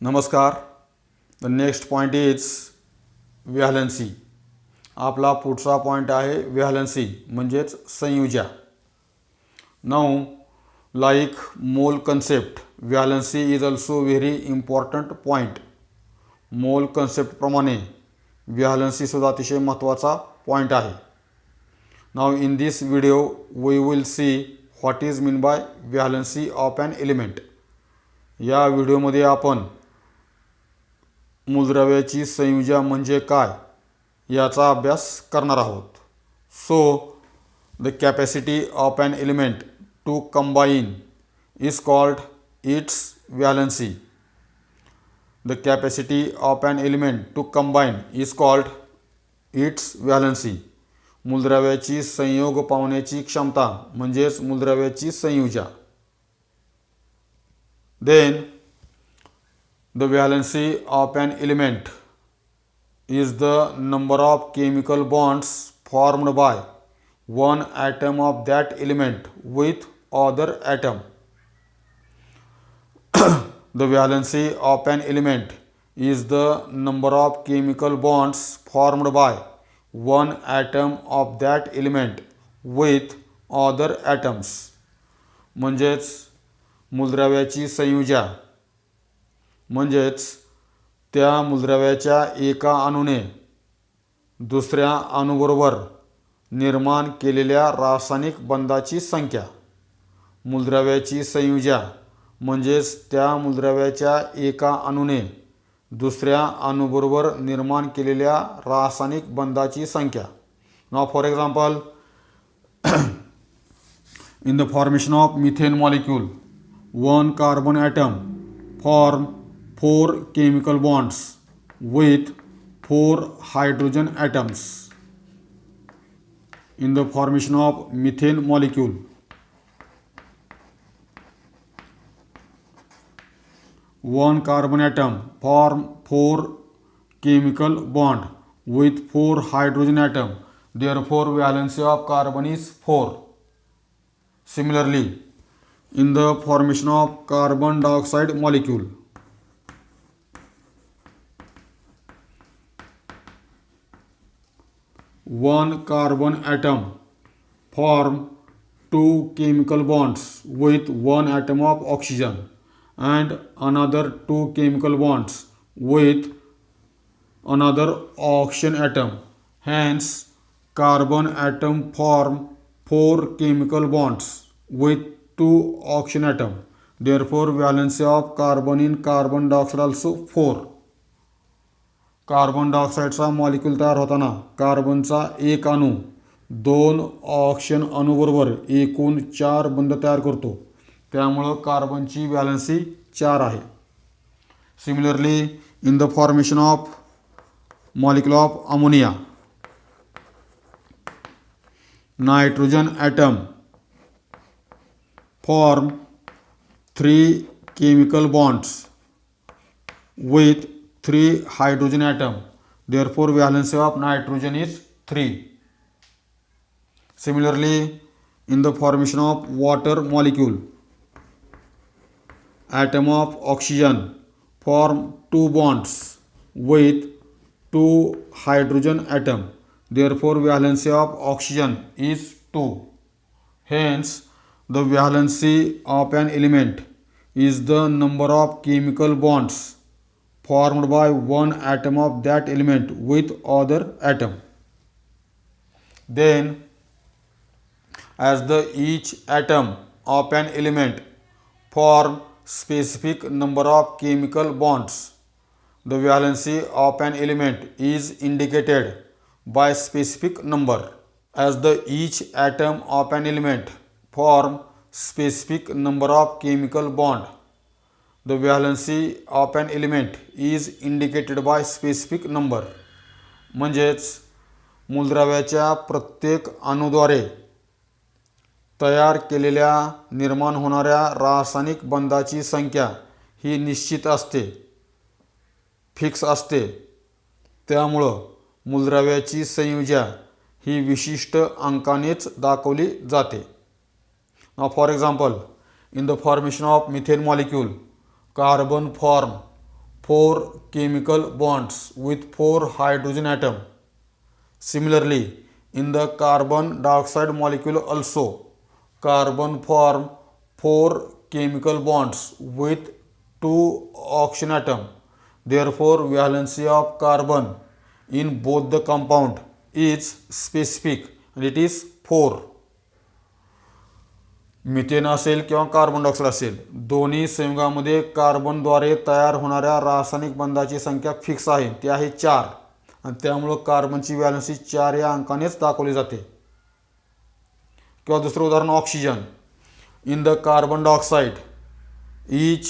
नमस्कार. The next point is valency. आपला पुढचा पॉइंट आहे व्हॅलन्सी म्हणजेच संयोज्या. Now like mole concept valency is also very important point. Mole कन्सेप्टप्रमाणे व्हॅलन्सी सुद्धा अतिशय महत्त्वाचा पॉईंट आहे. Now in this video we will see what is mean by valency of an element. या व्हिडिओमध्ये आपण मूलद्रव्याची संयोज्या म्हणजे काय याचा अभ्यास करणार आहोत. So the capacity of an element to combine is called its valency. The capacity of an element to combine is called its valency. मूलद्रव्याची संयोग पावण्याची क्षमता म्हणजेच मूलद्रव्याची संयोज्या. Then the valency of an element is the number of chemical bonds formed by one atom of that element with other atom. The valency of an element is the number of chemical bonds formed by one atom of that element with other atoms. म्हणजेच मूलद्रव्याची संयोज्या म्हणजेच त्या मूलद्रव्याच्या एका अणूने दुसऱ्या अणूबरोबर निर्माण केलेल्या रासायनिक बंधाची संख्या. मूलद्रव्याची संयोज्या म्हणजेच त्या मूलद्रव्याच्या एका अणूने दुसऱ्या अणूबरोबर निर्माण केलेल्या रासायनिक बंधाची संख्या. नाव for example in the formation of methane molecule one carbon atom form 4 chemical bonds with 4 hydrogen atoms. In the formation of methane molecule, one carbon atom form 4 chemical bond with 4 hydrogen atom. Therefore, valency of carbon is 4. Similarly, in the formation of carbon dioxide molecule, one carbon atom form 2 chemical bonds with one atom of oxygen and another 2 chemical bonds with another oxygen atom. Hence, carbon atom form 4 chemical bonds with 2 oxygen atom. Therefore, valency of carbon in carbon dioxide also 4. Carbon डायऑक्साईडचा molecule तयार होताना कार्बनचा एक अणू 2 oxygen अणूबरोबर एकूण 4 बंध तयार करतो. त्यामुळं कार्बनची व्हॅलन्सी 4 आहे. Similarly in the formation of molecule of ammonia nitrogen atom form 3 chemical bonds with 3 hydrogen atom. Therefore, valency of nitrogen is 3. Similarly, in the formation of water molecule, atom of oxygen form 2 bonds with 2 hydrogen atom. Therefore, valency of oxygen is 2. Hence, the valency of an element is the number of chemical bonds formed by one atom of that element with other atom. Then, as the each atom of an element form specific number of chemical bonds, the valency of an element is indicated by specific number. As the each atom of an element form specific number of chemical bond, the valency of an element is indicated by specific number. म्हणजेच मूलद्रव्याच्या प्रत्येक अणूद्वारे तयार केलेल्या निर्माण होणाऱ्या रासायनिक बंधाची संख्या ही निश्चित असते, फिक्स असते. त्यामुळं मूलद्रव्याची संयोज्या ही विशिष्ट अंकानेच दाखवली जाते. For example in the formation of methane molecule carbon form 4 chemical bonds with 4 hydrogen atoms. Similarly, in the carbon dioxide molecule also, carbon form 4 chemical bonds with 2 oxygen atoms. Therefore, valency of carbon in both the compound is specific and it is 4. Methane असेल किंवा carbon dioxide असेल, दोन्ही संयुगामध्ये कार्बनद्वारे तयार होणाऱ्या रासायनिक बंधाची संख्या fix आहे, ती आहे 4 आणि त्यामुळे कार्बनची व्हॅलन्सी 4 या अंकानेच दाखवली जाते. किंवा दुसरं उदाहरण oxygen. In the carbon dioxide each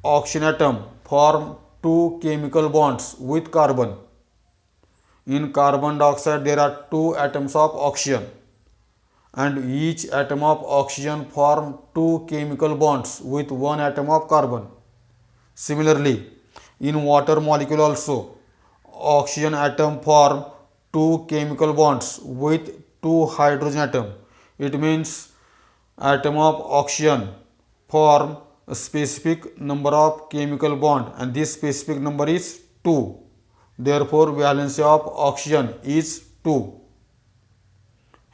oxygen atom form 2 chemical bonds with carbon. In carbon dioxide there are 2 atoms of oxygen and each atom of oxygen form 2 chemical bonds with 1 atom of carbon. Similarly, in water molecule also, oxygen atom form 2 chemical bonds with 2 hydrogen atom. It means atom of oxygen form a specific number of chemical bond and this specific number is 2. Therefore, valency of oxygen is 2.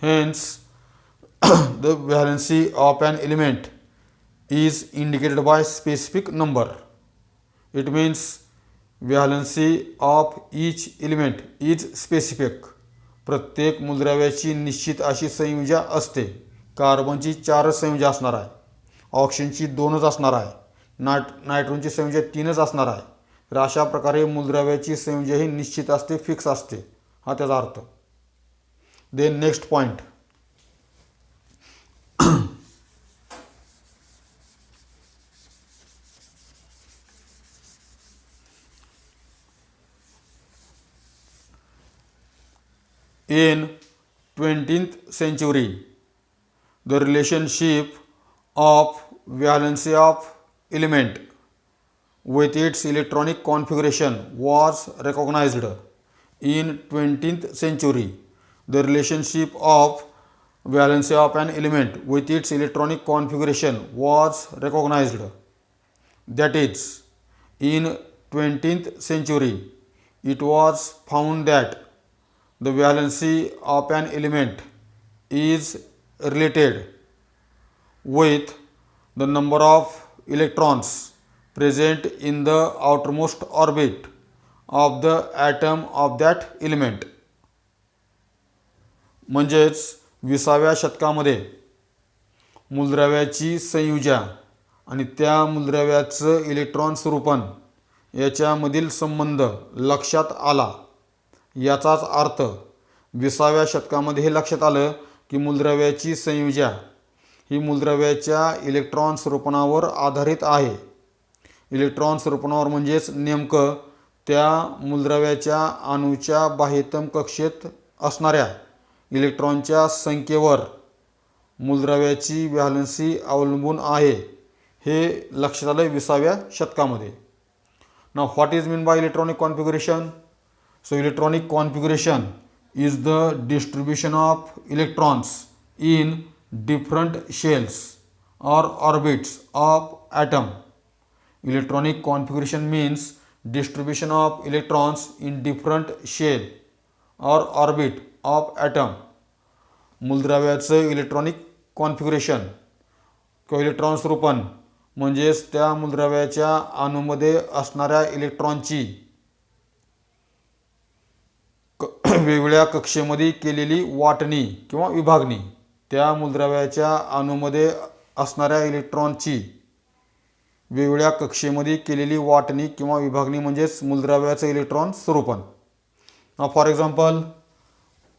Hence, the valency of an element is indicated by specific number. It means valency of each element is specific. प्रत्येक मूलद्रव्याची निश्चित अशी संयोज्या असते. कार्बनची 4 संयोज्या असणार आहे, ऑक्सिजनची 2च असणार आहे, नायट्रोजनची संयोज्या 3च असणार आहे. तर अशा प्रकारे मूलद्रव्याची संयोज्या ही निश्चित असते, फिक्स असते, हा त्याचा अर्थ. Then next point. In 20th century, the relationship of valency of element with its electronic configuration was recognized. In 20th century, the relationship of valency of an element with its electronic configuration was recognized. That is, in 20th century, it was found that the valency of an element is related with the number of electrons present in the outermost orbit of the atom of that element. म्हणजेच 20व्या शतकामध्ये मूलद्रव्याची संयोज्या आणि त्या मूलद्रव्याचं electron स्वरूपन याच्यामधील संबंध लक्षात आला. याचाच अर्थ 20व्या शतकामध्ये हे लक्षात आलं की मूलद्रव्याची संयोज्या ही मूलद्रव्याच्या इलेक्ट्रॉन स्वरूपनावर आधारित आहे. इलेक्ट्रॉन स्वरूपनावर म्हणजेच नेमकं त्या मूलद्रव्याच्या अणूच्या बाह्यतम कक्षेत असणाऱ्या इलेक्ट्रॉनच्या संख्येवर मूलद्रव्याची व्हॅलन्सी अवलंबून आहे, हे लक्षात आलं 20व्या शतकामध्ये. Now what is mean bye electronic configuration? So, electronic configuration is the distribution of electrons in different shells or orbits of atom. Electronic configuration means distribution of electrons in different shell or orbit of atom. मूलद्रव्याचं electronic configuration किंवा electron स्वरूपन म्हणजेच त्या मूलद्रव्याच्या अणूमध्ये असणाऱ्या इलेक्ट्रॉनची वेगवेगळ्या कक्षेमध्ये केलेली वाटणी किंवा विभागणी. त्या मूलद्रव्याच्या अणूमध्ये असणाऱ्या इलेक्ट्रॉनची वेगवेगळ्या कक्षेमध्ये केलेली वाटणी किंवा विभागणी म्हणजेच मूलद्रव्याचं इलेक्ट्रॉन स्वरूपन. For example,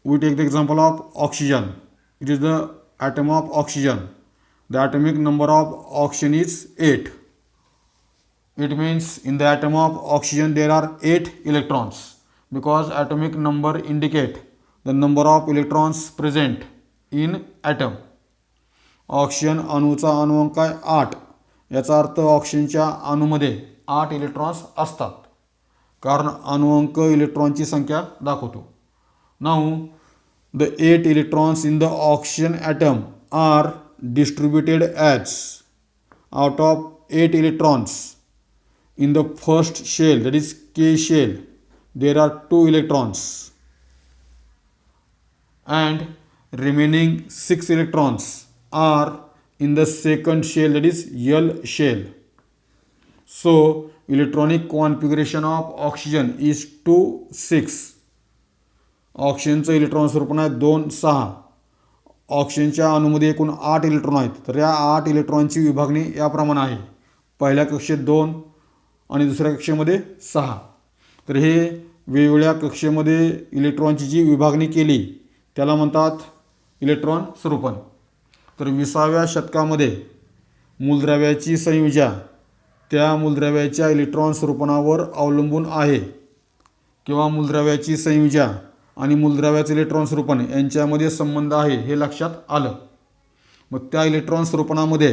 we take the example of oxygen. It is the atom of oxygen. The atomic number of oxygen is 8. It means in the atom of oxygen there are 8 electrons. Because atomic number indicate the number of electrons present in atom. Oxygen अणूचा अणुअंक आहे 8. याचा अर्थ ऑक्सिजनच्या अणूमध्ये 8 electrons असतात, कारण अणुअंक इलेक्ट्रॉनची संख्या दाखवतो. Now the 8 electrons in the oxygen atom are distributed as, out of 8 electrons in the first shell, that is K shell, there are 2 electrons, and remaining 6 electrons are in the second shell, that is L shell. So electronic configuration of oxygen is 2 6. ऑक्सिजनचं electron स्वरूप आहे 2 6. ऑक्सिजनच्या अणूमध्ये एकूण 8 electron आहेत. तर या 8 इलेक्ट्रॉनची विभागणी याप्रमाणे आहे. पहिल्या कक्षेत 2 आणि दुसऱ्या कक्षेमध्ये 6. तर हे वेगवेगळ्या कक्षेमध्ये इलेक्ट्रॉनची जी विभागणी केली त्याला म्हणतात इलेक्ट्रॉन स्वरूपन. तर 20व्या शतकामध्ये मूलद्रव्याची संयोज्या त्या मूलद्रव्याच्या इलेक्ट्रॉन स्वरूपनावर अवलंबून आहे, किंवा मूलद्रव्याची संयोज्या आणि मूलद्रव्याचे इलेक्ट्रॉन स्वरूपन यांच्यामध्ये संबंध आहे हे लक्षात आलं. मग त्या इलेक्ट्रॉन स्वरूपनामध्ये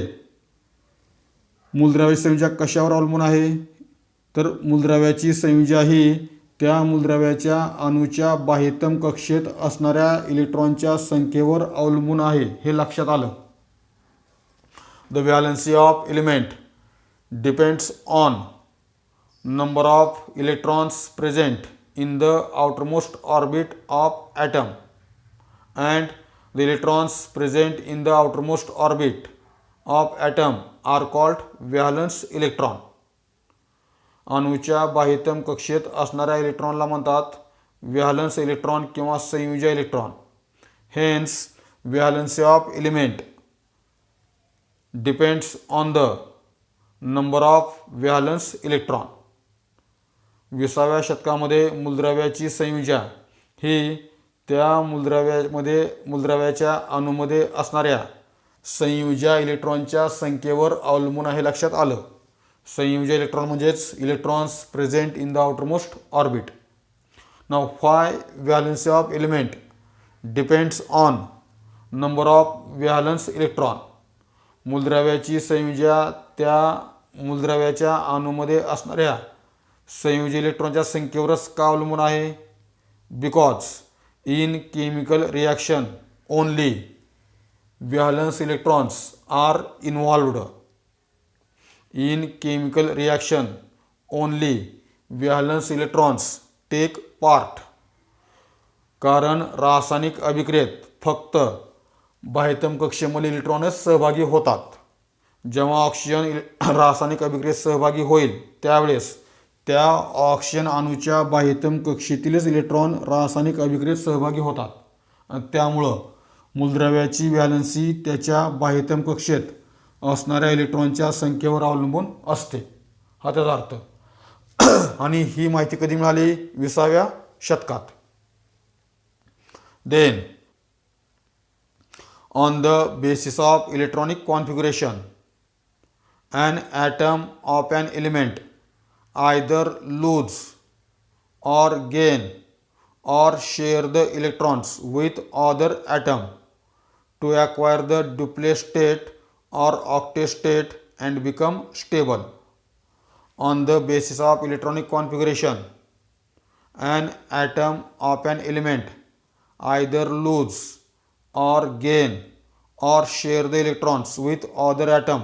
मूलद्रव्याची संयोज्या कशावर अवलंबून आहे, तर मूलद्रव्याची संयोज्या ही त्या मूलद्रव्याच्या अणूच्या बाह्यतम कक्षेत असणाऱ्या इलेक्ट्रॉनच्या संख्येवर अवलंबून आहे हे लक्षात आलं. The valency of element depends on number of electrons present in the outermost orbit of atom, and the electrons present in the outermost orbit of atom are called valence electron. अणूच्या बाह्यतम कक्षेत असणाऱ्या इलेक्ट्रॉनला म्हणतात व्हॅलन्स इलेक्ट्रॉन किंवा संयोज्य electron. Hence valency of element depends on the number of valence electron. 20व्या शतकामध्ये मूलद्रव्याची संयोज्या ही त्या मूलद्रव्याच्या अणूमध्ये असणाऱ्या संयोज्या इलेक्ट्रॉनच्या संख्येवर अवलंबून आहे लक्षात आलं. संयोज्य इलेक्ट्रॉन म्हणजेच electrons present in the outermost orbit. Now why valency of element depends on number of valence electron. मूलद्रव्याची संयोज्या त्या मूलद्रव्याच्या अणूमध्ये असणाऱ्या संयोजी इलेक्ट्रॉनच्या संख्येवरच का अवलंबून आहे? Because in chemical reaction only valence electrons are involved. In chemical reaction only valence electrons take part. कारण रासायनिक अभिक्रियेत फक्त बाह्यतम कक्षेमधील इलेक्ट्रॉनच सहभागी होतात. जेव्हा ऑक्सिजन रासायनिक अभिक्रियेत सहभागी होईल त्यावेळेस त्या ऑक्सिजन अणूच्या बाह्यतम कक्षेतीलच इलेक्ट्रॉन रासायनिक अभिक्रियेत सहभागी होतात. आणि त्यामुळं मूलद्रव्याची व्हॅलन्सी त्याच्या बाह्यतम कक्षेत असणाऱ्या इलेक्ट्रॉनच्या संख्येवर अवलंबून असते, हा त्याचा अर्थ. आणि ही माहिती कधी मिळाली? 20व्या शतकात. Then on the basis of electronic configuration an atom of an element either lose or gain or share the electrons with other atom to acquire the duplet state or octet state and become stable. On the basis of electronic configuration, an atom of an element either lose or gain or share the electrons with other atom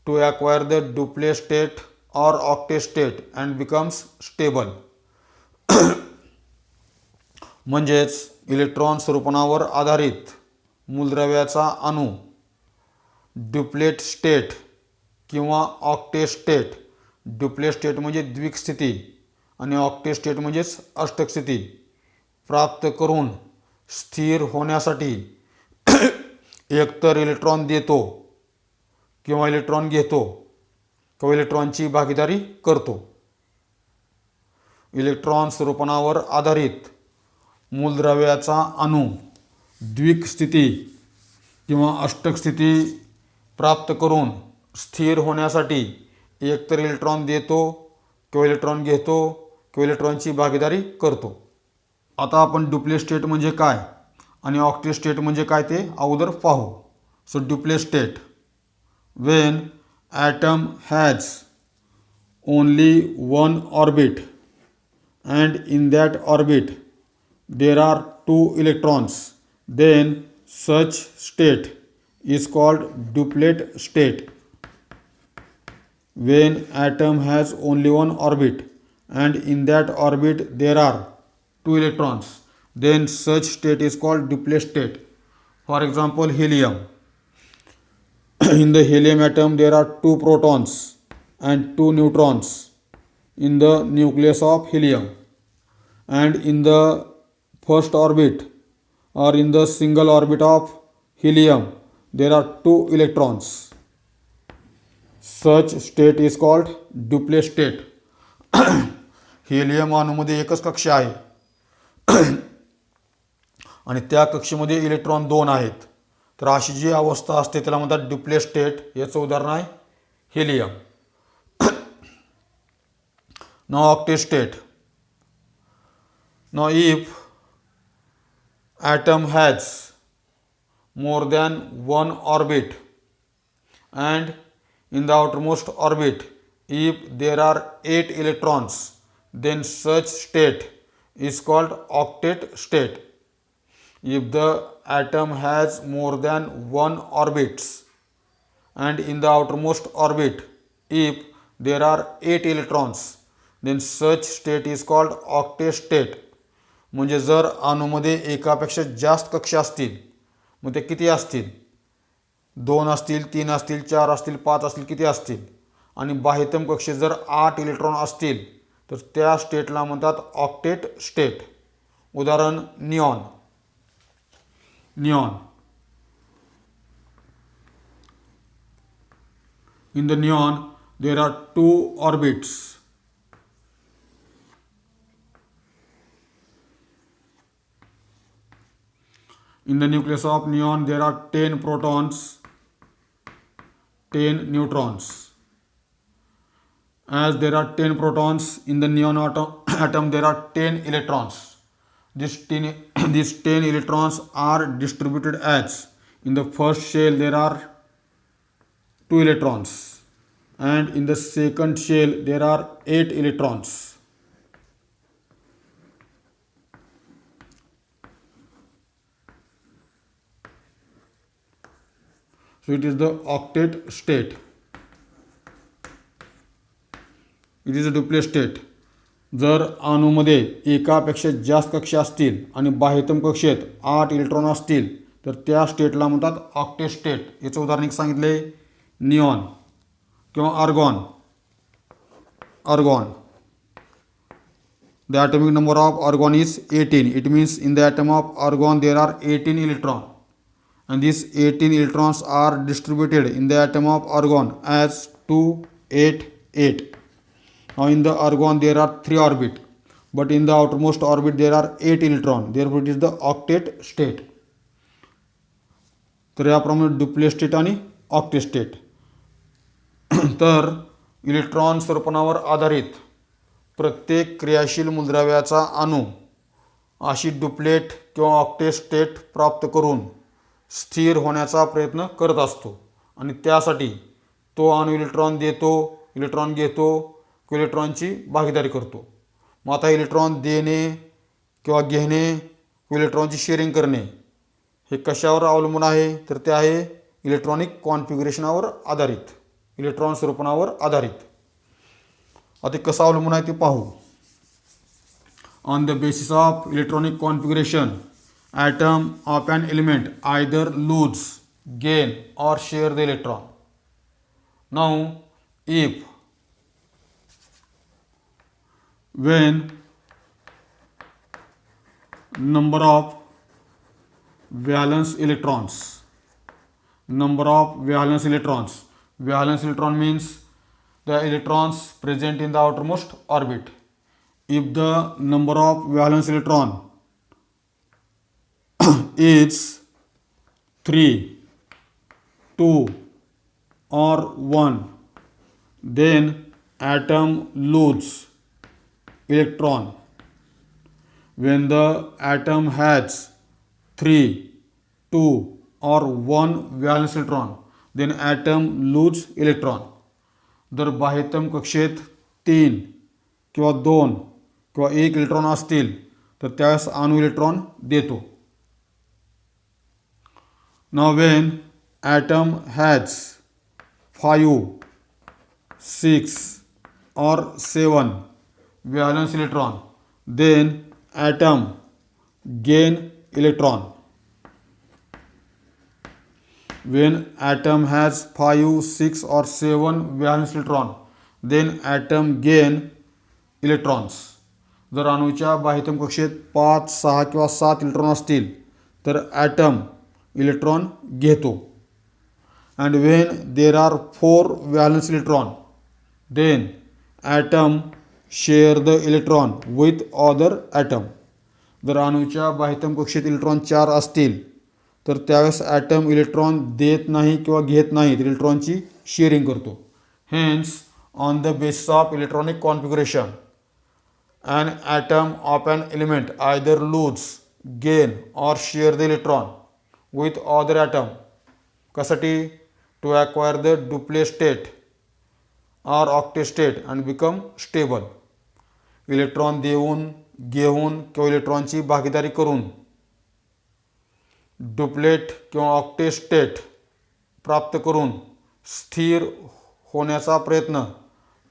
to acquire the duplet state or octet state and becomes stable. म्हणजेच electron स्वरूपनावर आधारित मूलद्रव्याचा अणू ड्युप्लेट state किंवा octet state. ड्युप्लेट state म्हणजे द्विक स्थिती आणि octet state म्हणजेच अष्टक स्थिती प्राप्त करून स्थिर होण्यासाठी एकतर इलेक्ट्रॉन देतो किंवा इलेक्ट्रॉन घेतो किंवा इलेक्ट्रॉनची भागीदारी करतो. इलेक्ट्रॉन स्वरूपनावर आधारित मूलद्रव्याचा अणू द्विक स्थिती किंवा अष्टक स्थिती प्राप्त करून स्थिर होण्यासाठी एकतर इलेक्ट्रॉन देतो किंवा इलेक्ट्रॉन घेतो किंवा इलेक्ट्रॉनची भागीदारी करतो. आता आपण ड्युप्लेट स्टेट म्हणजे काय आणि ऑक्टेट स्टेट म्हणजे काय ते अगोदर पाहू. So duplet state, when atom has only one orbit and in that orbit there are two electrons, then such state is called duplet state. when atom has only one orbit and in that orbit there are two electrons, then such state is called duplex state. For example, helium. In the helium atom there are two protons and two neutrons in the nucleus of helium, and in the first orbit or in the single orbit of helium there are two electrons. Such state is called duplex state. Helium अणूमध्ये एकच कक्षा आहे आणि त्या कक्षेमध्ये electron दोन आहेत, तर अशी जी अवस्था असते त्याला म्हणतात डुप्लेक्स स्टेट. याचं उदाहरण आहे helium. Now octet state. Now if atom has more than one orbit and in the outermost orbit if there are 8 electrons, then such state is called octet state. If the atom has more than one orbits and in the outermost orbit if there are 8 electrons, then such state is called octet state. म्हणजे जर अणूमध्ये एकापेक्षा जास्त कक्षा असतील, मग ते किती असतील, 2 असतील, 3 असतील, 4 असतील, 5 असतील, किती असतील, आणि बाह्यतम कक्षेत जर 8 इलेक्ट्रॉन असतील तर त्या स्टेटला म्हणतात ऑक्टेट स्टेट. उदाहरण neon. Neon. In the neon there are two orbits. In the nucleus of neon there are 10 protons, 10 neutrons. As there are 10 protons in the neon atom there are 10 electrons. These 10 electrons are distributed as in the first shell there are 2 electrons and in the second shell there are 8 electrons. So it is the octet state. It is a duplex state. जर अणूमध्ये एकापेक्षा जास्त कक्षा असतील आणि बाह्यतम कक्षेत 8 electron असतील तर त्या स्टेटला म्हणतात ऑक्टेट स्टेट. याचं उदाहरण एक सांगितले निऑन किंवा argon. Argon. The atomic number of argon is 18. It means in the atom of argon there are 18 electrons. And these 18 electrons are distributed in the atom of argon as 2, 8, 8. Now in the argon there are 3 orbits, but in the outermost orbit there are 8 electrons. Therefore it is the octet state. तर याप्रमाणे duplex state आणि octet state. तर electron स्वरूपणावर आधारित प्रत्येक क्रियाशील मूलद्रव्याचा अणू अशी duplet किंवा ऑक्टेट स्टेट प्राप्त करून स्थिर होण्याचा प्रयत्न करत असतो आणि त्यासाठी तो अणू इलेक्ट्रॉन देतो, इलेक्ट्रॉन घेतो, इलेक्ट्रॉनची भागीदारी करतो. मग आता इलेक्ट्रॉन देणे किंवा घेणे, इलेक्ट्रॉनची शेअरिंग करणे हे कशावर अवलंबून आहे, तर ते आहे इलेक्ट्रॉनिक कॉन्फिगरेशनावर आधारित, इलेक्ट्रॉन स्वरूपणावर आधारित. आता कसं अवलंबून आहे ते पाहू. On the basis of electronic configuration atom of an element either lose, gain or share the electron. Now if when number of valence electrons, valence electron means the electrons present in the outermost orbit. If the number of valence electron is 3, 2 or 1, then atom loses electron. When the atom has 3, 2 or 1 valence electron, then atom loses electron. जर बाह्यतम कक्षेत 3 किंवा 2 किंवा 1 electron असतील तर त्यास अणू electron देतो. Now when atom has 5, 6 or 7 valence electron, then atom gain electron. When atom has 5, 6 or 7 valence electron, then atom gain electrons. जर अणूच्या बाह्यतम कक्षेत 5, 6 किंवा 7 इलेक्ट्रॉन असतील तर ॲटम इलेक्ट्रॉन घेतो. And when there are 4 valence electron, then atom share the electron with other atom. जर अणूच्या बाह्यतम कक्षेत इलेक्ट्रॉन 4 असतील तर त्यावेळेस ॲटम इलेक्ट्रॉन देत नाही किंवा घेत नाही, तर इलेक्ट्रॉनची शेअरिंग करतो. Hence on the basis of electronic configuration an atom of an element either lose, gain or share the electron with other atom. कशासाठी? To acquire the duplet state or octet state and become stable. Electron देऊन, घेऊन किंवा इलेक्ट्रॉनची भागीदारी करून duplet किंवा octet state प्राप्त करून स्थिर होण्याचा प्रयत्न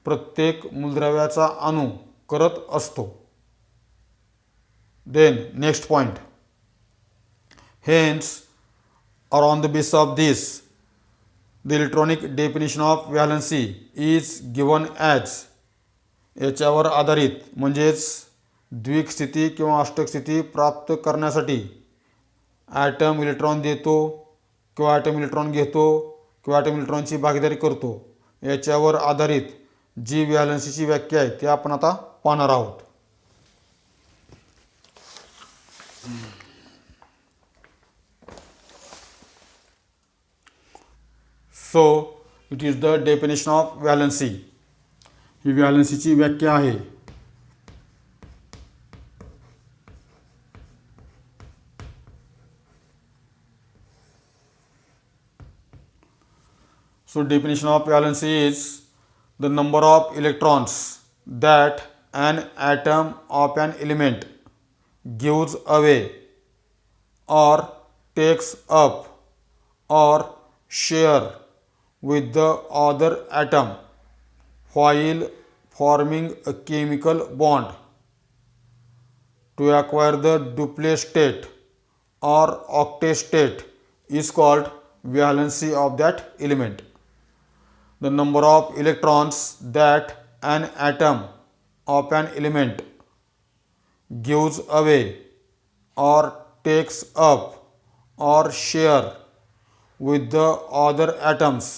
प्रत्येक मूलद्रव्याचा अणू करत असतो. Then next point. Hence or on the basis of this, the electronic definition of valency is given as, याच्यावर आधारित म्हणजेच द्विक स्थिती किंवा अष्टक स्थिती प्राप्त करण्यासाठी ॲटम इलेक्ट्रॉन देतो किंवा ॲटम इलेक्ट्रॉन घेतो किंवा ॲटम इलेक्ट्रॉनची भागीदारी करतो, याच्यावर आधारित जी व्हॅलन्सीची व्याख्या आहे ती आपण आता पाहणार आहोत. So it is the definition of valency. ही व्हॅलन्सीची व्याख्या आहे. So definition of valency is the number of electrons that an atom of an element gives away or takes up or share with the other atom while forming a chemical bond to acquire the duplet state or octet state is called valency of that element. The number of electrons that an atom of an element gives away or takes up or share with the other atoms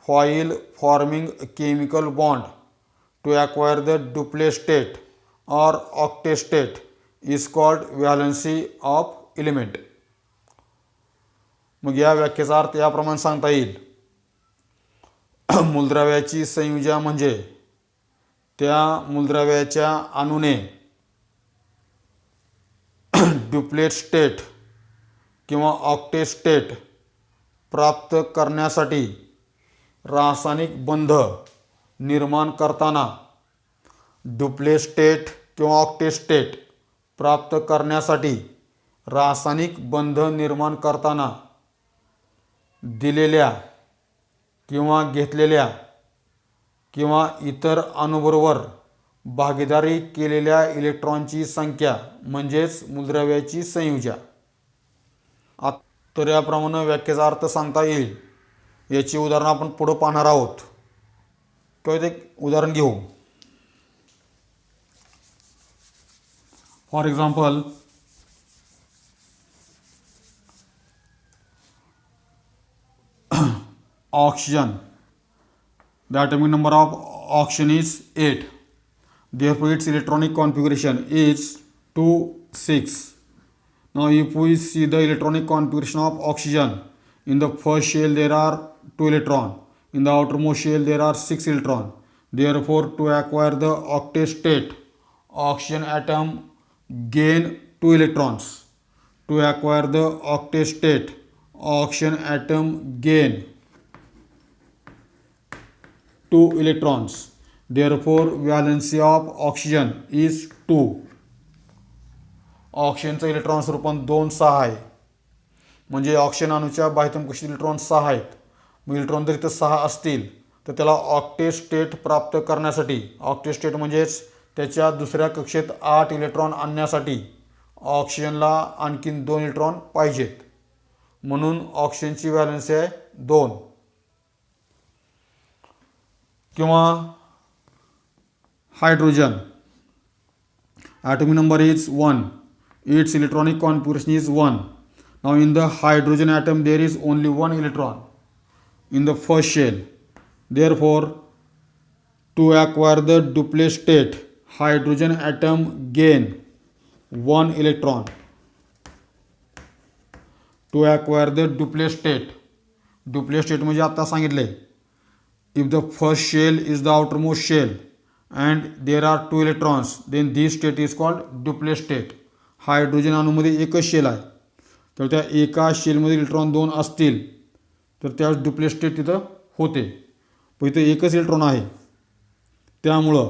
while forming a chemical bond to acquire the duplet state or octet state is called valency of element. मग या व्याख्येचा अर्थ याप्रमाणे सांगता येईल. मूलद्रव्याची संयोजा म्हणजे त्या मूलद्रव्याच्या अणूने ड्युप्लेट state किंवा octet state प्राप्त करण्यासाठी रासायनिक बंध निर्माण करताना, ड्युप्लेट स्टेट किंवा ऑक्टेट स्टेट प्राप्त करण्यासाठी रासायनिक बंध निर्माण करताना दिलेल्या किंवा घेतलेल्या किंवा इतर अणूबरोबर भागीदारी केलेल्या इलेक्ट्रॉनची संख्या म्हणजेच मूलद्रव्याची संयोजा. तर याप्रमाणे व्याख्येचा अर्थ सांगता येईल. याची उदाहरणं आपण पुढे पाहणार आहोत. किंवा एक उदाहरण घेऊ. For example, oxygen. The atomic number of oxygen is 8. Therefore its electronic configuration is 2, 6. Now if we see the electronic configuration of oxygen, in the first shell there are 2 electrons, in the outermost shell there are 6 electrons. Therefore to acquire the octet state, oxygen atom gain 2 electrons. To acquire the octet state, oxygen atom gain 2 electrons. Therefore valency of oxygen is 2. ऑक्सिजनचं electron स्वरूपात 2, 6 आहे. म्हणजे oxygen अणूच्या बाह्यतम कक्षेत electron 6 आहेत. मग electron जर इथं 6 असतील तर त्याला ऑक्टेट स्टेट प्राप्त करण्यासाठी, ऑक्टेट स्टेट म्हणजेच त्याच्या दुसऱ्या कक्षेत 8 इलेक्ट्रॉन आणण्यासाठी ऑक्सिजनला आणखीन 2 इलेक्ट्रॉन पाहिजेत. म्हणून ऑक्सिजनची व्हॅलेन्सी आहे 2. किंवा hydrogen, atomic number is 1, its electronic configuration is 1. Now in the hydrogen atom there is only 1 electron in the first shell. Therefore, to acquire the duplet state, hydrogen atom gain 1 electron. To acquire the duplet state, duplet state म्हणजे आता सांगितले, if the first shell is the outermost shell and there are 2 electrons, then this state is called duplet state. Hydrogen अणूमध्ये एकच shell आहे, तर त्या एका शेलमध्ये electron 2 असतील तर त्यावेळेस डुप्लेट स्टेट तिथं होते. पण इथं एकच इलेक्ट्रॉन आहे, त्यामुळं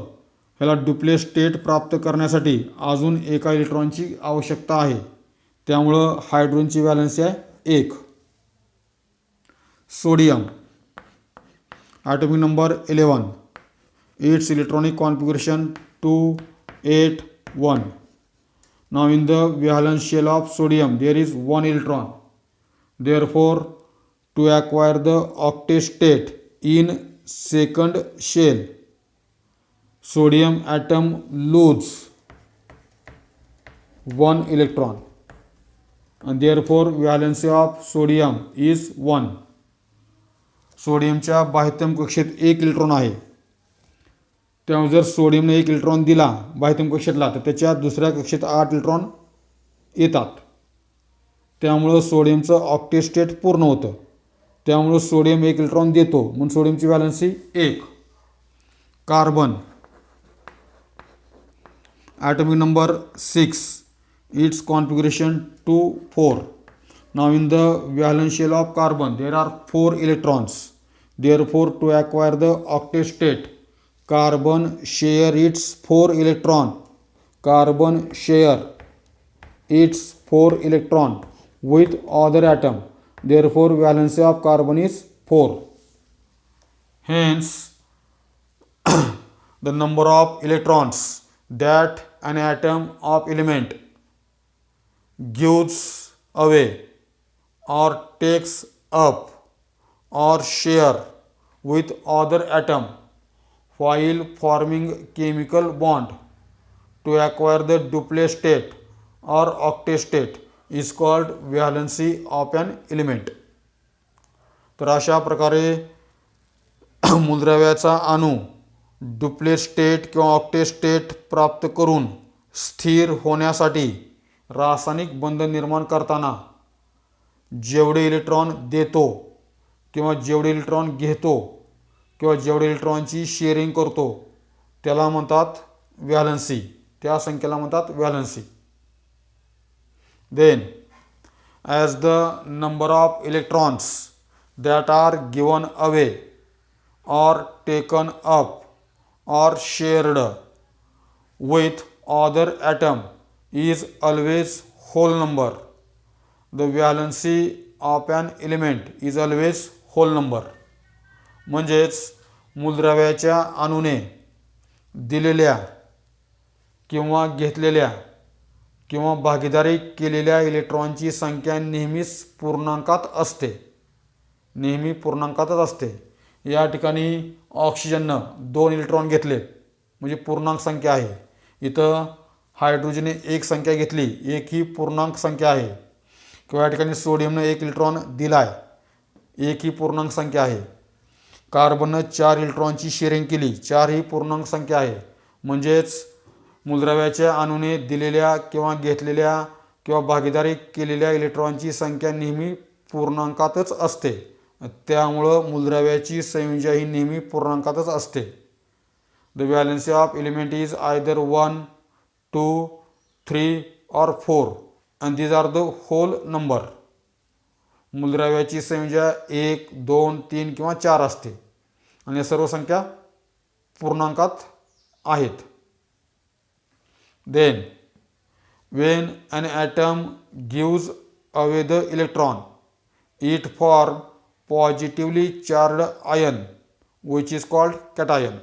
ह्याला डुप्लेट स्टेट प्राप्त करण्यासाठी अजून एका इलेक्ट्रॉनची आवश्यकता आहे. त्यामुळं हायड्रोजनची व्हॅलेन्सी आहे 1. Sodium, atomic number 11, its electronic configuration 2, 8, 1. Now in the valence shell of sodium there is 1 electron. Therefore, to acquire the octet state in second shell, sodium atom loses 1 electron, and therefore valence of sodium is 1. सोडियमच्या बाह्यतम कक्षेत 1 electron आहे. त्यामुळे जर सोडियमने 1 electron दिला बाह्यतम कक्षेतला तर त्याच्या दुसऱ्या कक्षेत 8 electron येतात. त्यामुळं सोडियमचं ऑक्टेट स्टेट पूर्ण होतं. त्यामुळं सोडियम 1 इलेक्ट्रॉन देतो, म्हणून सोडियमची valency 1. Carbon, atomic number 6, its configuration 2, 4. Now in the valence shell of carbon there are 4 electrons. Therefore, to acquire the octet state, carbon share its 4 electron. Carbon share its 4 electron with other atom. Therefore, valence of carbon is 4. Hence, the number of electrons that an atom of element gives away or takes up or share with other atom while forming chemical bond to acquire the duplet state or octet state is called valency of an element. तर अशा प्रकारे मूलद्रव्याचा अणू duplet state किंवा octet state प्राप्त करून स्थिर होण्यासाठी रासायनिक बंध निर्माण करताना जेवढे इलेक्ट्रॉन देतो किंवा जेवढे इलेक्ट्रॉन घेतो किंवा जेवढे इलेक्ट्रॉनची शेअरिंग करतो त्याला म्हणतात व्हॅलन्सी. त्या संख्येला म्हणतात valency. Then as the number of electrons that are given away or taken up or shared with other atom is always whole number. The valency of an element is always whole number. म्हणजेच मूलद्रव्याच्या अणूने दिलेल्या किंवा घेतलेल्या किंवा भागीदारी केलेल्या इलेक्ट्रॉनची संख्या नेहमीच पूर्णांकात असते, नेहमी पूर्णांकातच असते. या ठिकाणी ऑक्सिजननं 2 इलेक्ट्रॉन घेतले म्हणजे पूर्णांक संख्या आहे. इथं हायड्रोजनने 1 संख्या घेतली, 1 ही पूर्णांक संख्या आहे. किंवा या ठिकाणी सोडियमनं 1 इलेक्ट्रॉन दिला आहे, 1 ही पूर्णांक संख्या आहे. कार्बननं 4 इलेक्ट्रॉनची शेअरिंग केली, 4 ही पूर्णांक संख्या आहे. म्हणजेच मूलद्रव्याच्या अणूने दिलेल्या किंवा घेतलेल्या किंवा भागीदारी केलेल्या इलेक्ट्रॉनची संख्या नेहमी पूर्णांकातच असते. त्यामुळं मूलद्रव्याची संयोज्या ही नेहमी पूर्णांकातच असते. The valency of element is either 1, 2, 3 or 4 and these are the whole number. मूलद्रव्याची संयोज्या 1, 2, 3 किंवा 4 असते आणि या सर्व संख्या पूर्णांकात आहेत. Then when an atom gives away the electron, it forms positively charged ion which is called cation.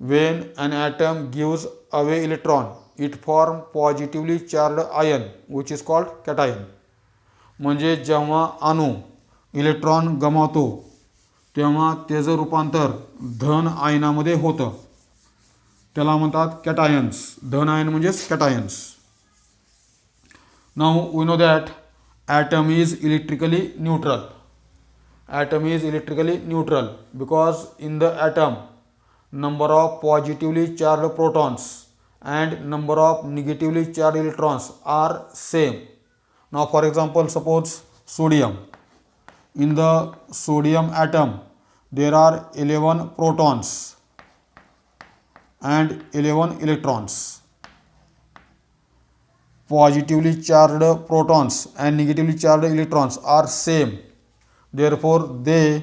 When an atom gives away electron, it forms positively charged ion which is called cation. म्हणजे जेव्हा अणू electron गमावतो तेव्हा त्याचं रूपांतर धन आयनामध्ये होतं, त्याला म्हणतात कॅटायन्स. धन आयन म्हणजेच cations. Now we know that atom is electrically neutral. Atom is electrically neutral because in the atom number of positively charged protons and number of negatively charged electrons are same. Now for example, suppose sodium. In the sodium atom there are 11 protons and 11 electrons. Positively charged protons and negatively charged electrons are same, therefore they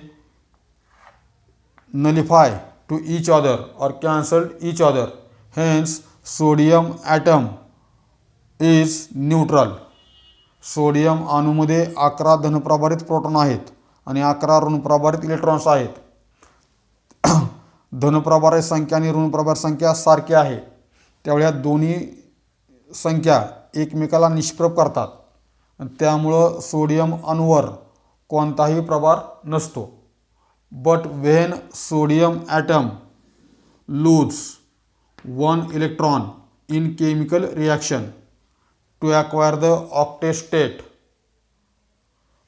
nullify to each other or cancel each other. Hence sodium atom is neutral. Sodium अणूमध्ये 11 धनप्रभारित proton आहेत आणि 11 ऋणप्रभारित electrons आहेत. धनप्रभारित संख्या आणि ऋणप्रभारित संख्या सारखी आहे, त्यामुळे दोन्ही संख्या एकमेकाला निष्प्रभ करतात आणि त्यामुळं सोडियम अणूवर कोणताही प्रभार नसतो. But when sodium atom lose 1 electron in chemical reaction to acquire the octet state,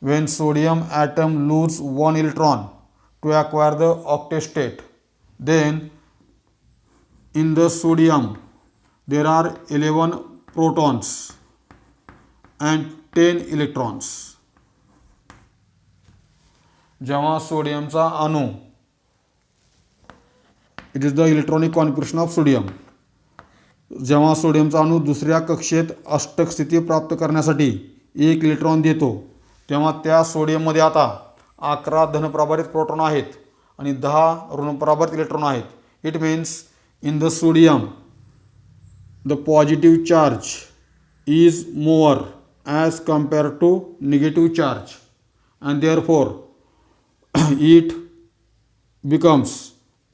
when sodium atom lose 1 electron to acquire the octet state, then in the sodium there are 11 protons and 10 electrons. जेव्हा सोडियमचा अणू, it is the electronic configuration of sodium, जेव्हा सोडियमचा अणू दुसऱ्या कक्षेत अष्टक स्थिती प्राप्त करण्यासाठी 1 इलेक्ट्रॉन देतो, तेव्हा त्या सोडियममध्ये आता 11 धनप्रभारित प्रोटॉन आहेत आणि 10 ऋणप्रभारित इलेक्ट्रॉन आहेत. It means in the sodium the positive charge is more as compared to negative charge and therefore it becomes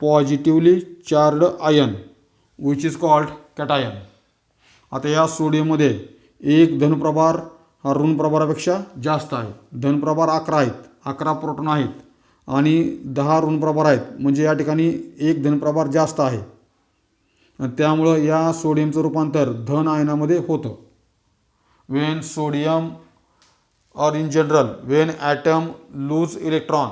positively charged ion which is called cation. आता या सोडियममध्ये 1 धनप्रभार हा ऋणप्रभारापेक्षा जास्त आहे. धनप्रभार 11 आहेत, 11 प्रोटॉन आहेत आणि 10 ऋणप्रभार आहेत, म्हणजे या ठिकाणी 1 धनप्रभार जास्त आहे आणि त्यामुळं या सोडियमचं रूपांतर धन आयनामध्ये होतं. When sodium or in general when atom lose electron,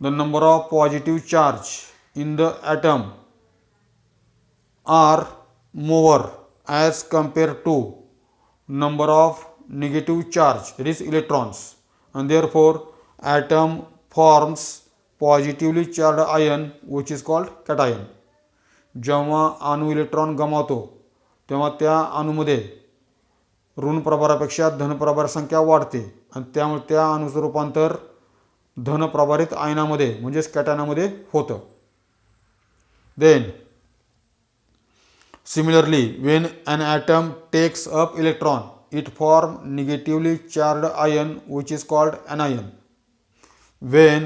the number of positive charge in the atom are more as compared to number of negative charge, that is electrons, and therefore atom forms positively charged ion which is called cation. जेव्हा अणू electron गमावतो तेव्हा त्या अणूमध्ये ऋणप्रभारापेक्षा धनप्रभार संख्या वाढते आणि त्यामुळे त्या अणूचं रूपांतर धनप्रभारित आयनामध्ये म्हणजेच कॅटायनामध्ये होतं. Then similarly, when an atom takes up electron, it forms negatively charged ion which is called anion. When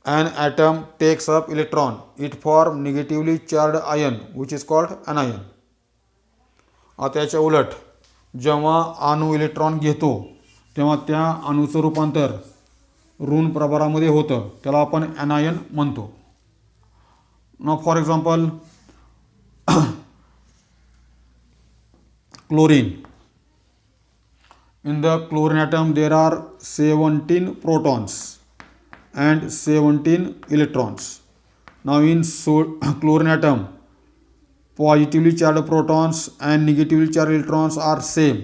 an atom takes up electron, it forms negatively charged ion which is called anion. आता याच्या उलट जेव्हा अणू electron घेतो तेव्हा त्या अणूचं रूपांतर ऋण प्रभारामध्ये होतं, त्याला आपण ॲनायन म्हणतो. Now for example, chlorine. In the chlorine atom there are 17 protons and 17 electrons. Now in chlorine atom positively charged protons and negatively charged electrons are same,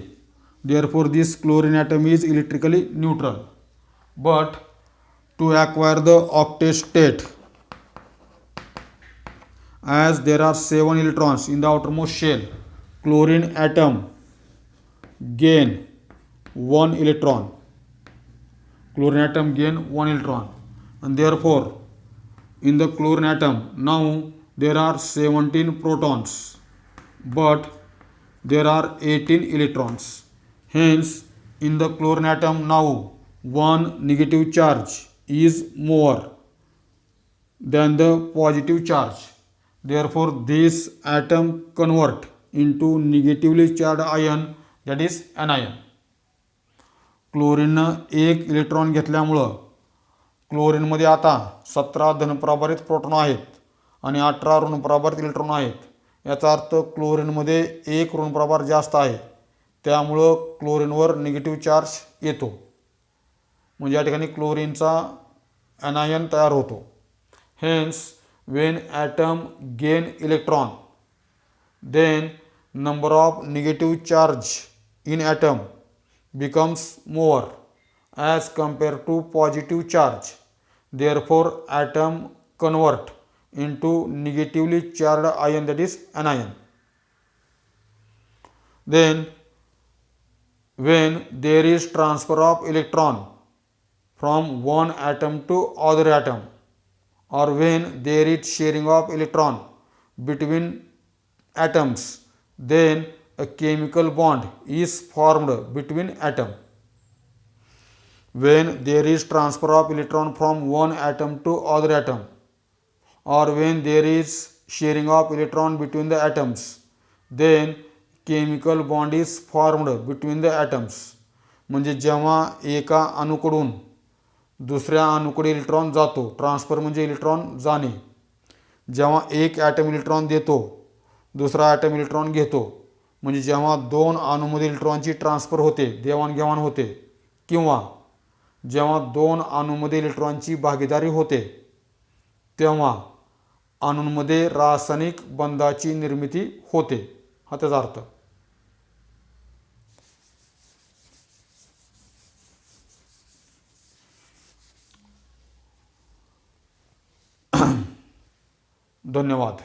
therefore this chlorine atom is electrically neutral. But to acquire the octet state, as there are 7 electrons in the outermost shell, chlorine atom gain 1 electron. Chlorine atom gain 1 electron and therefore in the chlorine atom now there are 17 protons but there are 18 electrons. Hence in the chlorine atom now 1 negative charge is more than the positive charge. Therefore, this atom convert into negatively charged ion, that is anion. क्लोरीननं एक electron घेतल्यामुळं क्लोरीनमध्ये आता 17 धनप्रभारित proton आहेत आणि 18 ऋणप्रभारित electron आहेत. याचा अर्थ क्लोरीनमध्ये एक ऋणप्रभार जास्त आहे, त्यामुळं क्लोरीनवर निगेटिव्ह चार्ज येतो. म्हणजे या ठिकाणी क्लोरीनचा ॲनायन तयार होतो. Hence when atom gain electron, then number of negative charge in atom becomes more as compared to positive charge. Therefore, atom convert into negatively charged ion, that is anion. Then when there is transfer of electron from one atom to other atom, or when there is sharing of electron between atoms, then a chemical bond is formed between atom. When there is transfer of electron from one atom to other atom, or when there is sharing of electron between the atoms, then chemical bond is formed between the atoms. म्हणजे जेव्हा एका अणूकडून दुसऱ्या अणूकडे electron जातो, transfer म्हणजे electron जाणे. जेव्हा एक item electron देतो, दुसरा ॲटम इलेक्ट्रॉन घेतो, म्हणजे जेव्हा दोन अणूमध्ये इलेक्ट्रॉनची ट्रान्सफर होते, देवाणघेवाण होते, किंवा जेव्हा दोन अणूमध्ये इलेक्ट्रॉनची भागीदारी होते, तेव्हा अणूंमध्ये रासायनिक बंधाची निर्मिती होते. हा त्याचा अर्थ. धन्यवाद.